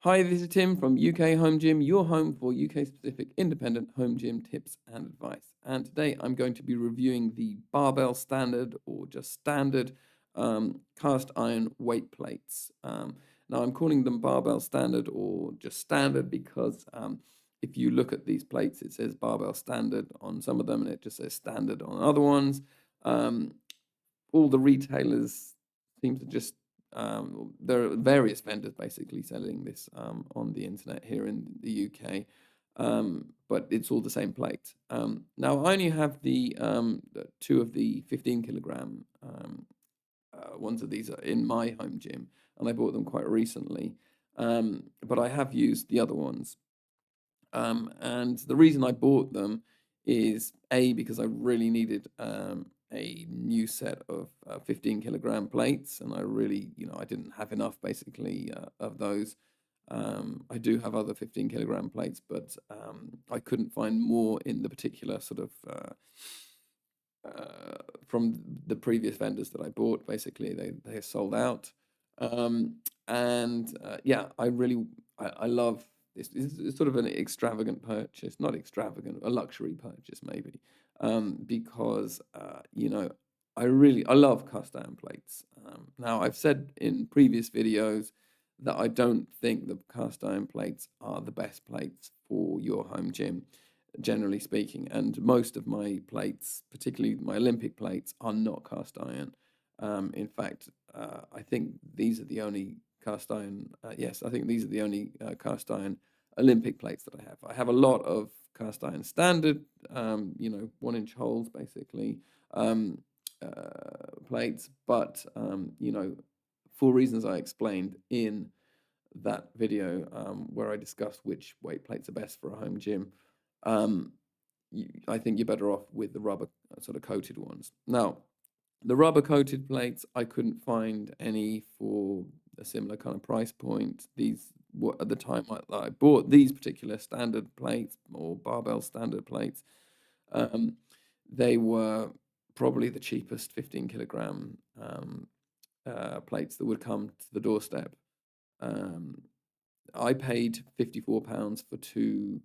Hi, this is Tim from UK Home Gym, your home for UK specific independent home gym tips and advice. And today I'm going to be reviewing the Barbell Standard or just standard cast iron weight plates. Now I'm calling them Barbell Standard or just standard because if you look at these plates, it says Barbell Standard on some of them and it just says standard on other ones. Um, all the retailers seem to just there are various vendors basically selling this on the internet here in the UK, but it's all the same plate. Now I only have the two of the 15 kilogram ones of these are in my home gym, and I bought them quite recently. But I have used the other ones, and the reason I bought them is A, because I really needed a new set of 15 kilogram plates, and I really, I didn't have enough basically of those. I do have other 15 kilogram plates, but I couldn't find more in the particular sort of from the previous vendors that I bought. Basically, they are sold out. And yeah, I love this. It's sort of an extravagant purchase, not extravagant, a luxury purchase maybe, because I love cast iron plates. Now I've said in previous videos that I don't think the cast iron plates are the best plates for your home gym, generally speaking. And most of my plates, particularly my Olympic plates, are not cast iron. In fact, I think these are the only cast iron. Yes, I think these are the only cast iron Olympic plates that I have. I have a lot of cast iron standard, 1 inch holes basically, plates, but for reasons I explained in that video where I discussed which weight plates are best for a home gym. Um, I think you're better off with the rubber sort of coated ones. Now, the rubber coated plates, I couldn't find any for a similar kind of price point. These were at the time I bought these particular standard plates or barbell standard plates. Um, they were probably the cheapest 15 kilogram plates that would come to the doorstep. Um, I paid £54 for two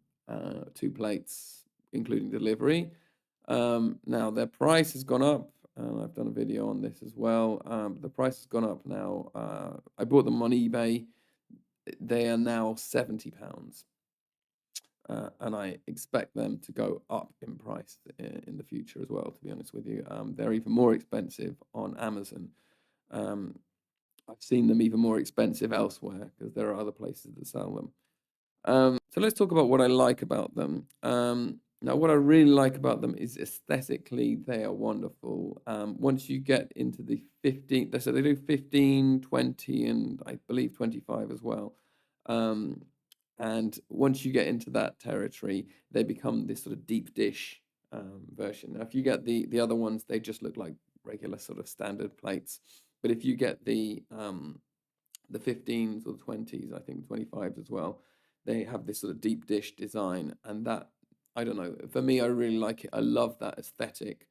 plates, including delivery. Now their price has gone up. I've done a video on this as well. The price has gone up now. I bought them on eBay. They are now £70, and I expect them to go up in price in the future as well. To be honest with you, they're even more expensive on Amazon. Um, I've seen them even more expensive elsewhere because there are other places that sell them. So let's talk about what I like about them. Now, what I really like about them is aesthetically, they are wonderful. Once you get into the 15, so they do 15, 20, and I believe 25 as well. And once you get into that territory, they become this sort of deep dish version. Now, if you get the other ones, they just look like regular sort of standard plates. But if you get the 15s or 20s, I think 25s as well, they have this sort of deep dish design, and that, I don't know, for me, I really like it. I love that aesthetic.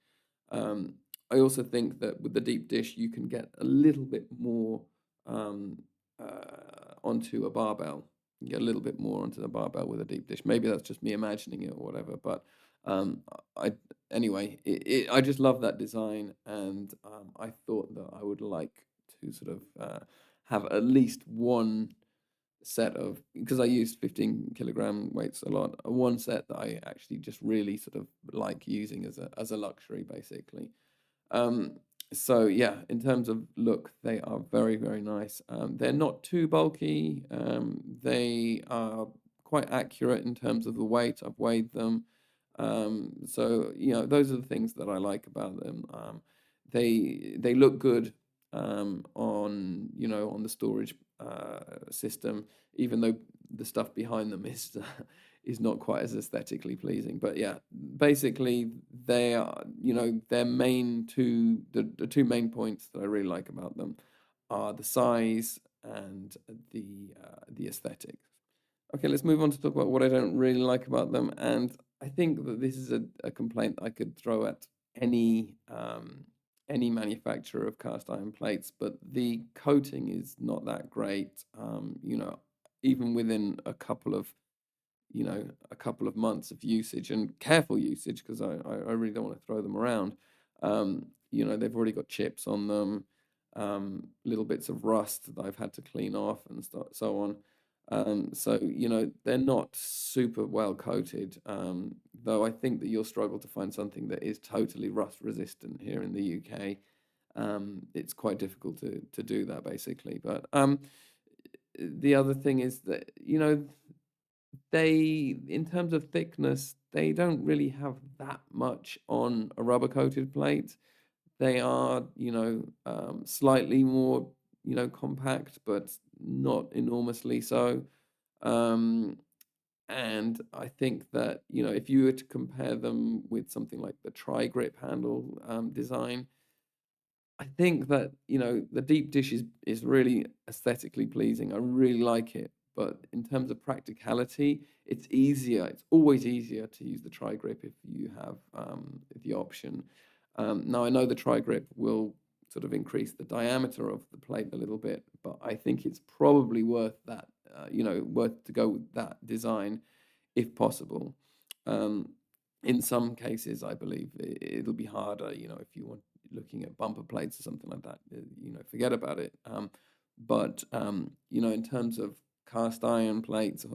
Um, I also think that with the deep dish, you can get a little bit more um, onto a barbell. You get a little bit more onto the barbell with a deep dish. Maybe that's just me imagining it or whatever, but um, I anyway, I just love that design, and I thought that I would like to sort of have at least one set of, because I use 15 kilogram weights a lot, one set that I actually just really sort of like using as a luxury basically. Um, so yeah, in terms of look, they are very, very nice. They're not too bulky. They are quite accurate in terms of the weight. I've weighed them. So those are the things that I like about them. They look good on the storage system, even though the stuff behind them is not quite as aesthetically pleasing. But yeah, basically they are, their the two main points that I really like about them are the size and the aesthetics. Okay, let's move on to talk about what I don't really like about them. And I think that this is a complaint I could throw at any manufacturer of cast iron plates, but the coating is not that great. even within a couple of months of usage and careful usage, because I really don't want to throw them around. They've already got chips on them, little bits of rust that I've had to clean off and so on. So they're not super well coated, though I think that you'll struggle to find something that is totally rust resistant here in the UK. It's quite difficult to do that basically. But the other thing is that, in terms of thickness, they don't really have that much on a rubber coated plate. They are, slightly more, compact, but not enormously so. Um, and I think that, if you were to compare them with something like the tri-grip handle design, I think that, the deep dish is really aesthetically pleasing. I really like it. But in terms of practicality, it's easier. It's always easier to use the tri-grip if you have the option. Now, I know the tri-grip will sort of increase the diameter of the plate a little bit, but I think it's probably worth that, worth to go with that design if possible. Um, in some cases, I believe it'll be harder, if you want looking at bumper plates or something like that, forget about it. But in terms of cast iron plates,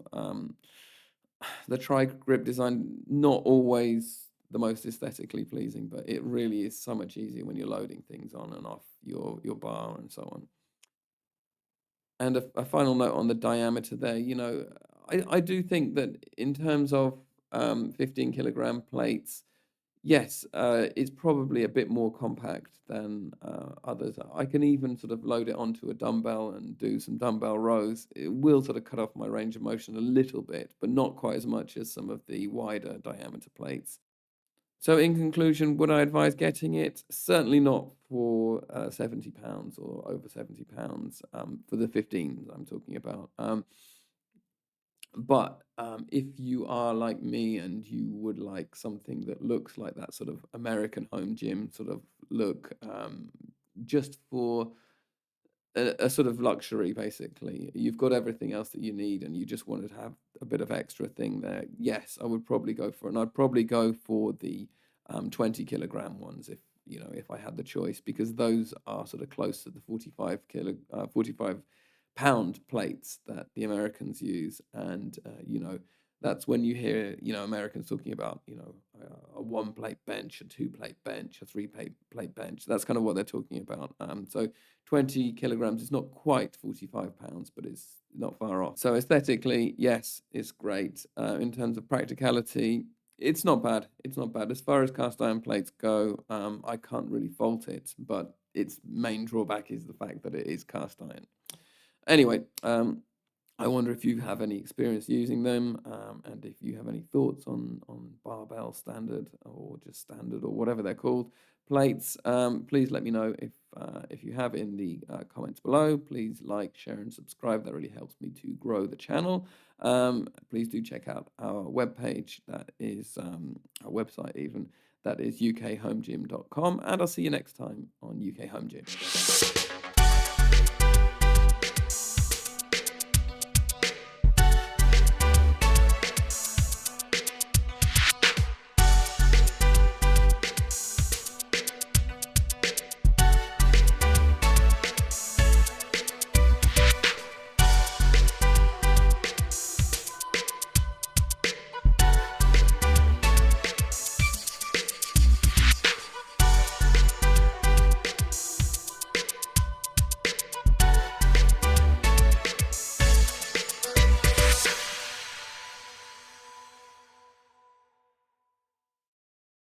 the tri-grip design, not always the most aesthetically pleasing, but it really is so much easier when you're loading things on and off your bar and so on. And a final note on the diameter there, I do think that in terms of 15 kilogram plates, yes, it's probably a bit more compact than others. I can even sort of load it onto a dumbbell and do some dumbbell rows. It will sort of cut off my range of motion a little bit, but not quite as much as some of the wider diameter plates. So, in conclusion, would I advise getting it? Certainly not for £70 or over £70 for the 15s I'm talking about. But if you are like me and you would like something that looks like that sort of American home gym sort of look, just for a sort of luxury, basically, you've got everything else that you need, and you just wanted to have a bit of extra thing there. Yes, I would probably go for it, and I'd probably go for the 20 kilogram ones if I had the choice, because those are sort of close to the 45 pound plates that the Americans use. And that's when you hear Americans talking about a one plate bench, a two plate bench, a three plate bench. That's kind of what they're talking about. So 20 kilograms is not quite 45 pounds, but it's not far off. So aesthetically, yes, it's great. In terms of practicality, it's not bad. It's not bad. As far as cast iron plates go, I can't really fault it, but its main drawback is the fact that it is cast iron. Anyway, I wonder if you have any experience using them, and if you have any thoughts on barbell standard or just standard or whatever they're called plates. Please let me know if you have in the comments below. Please like, share, and subscribe. That really helps me to grow the channel. Please do check out our webpage. That is our website even. That is ukhomegym.com, and I'll see you next time on UK Home Gym.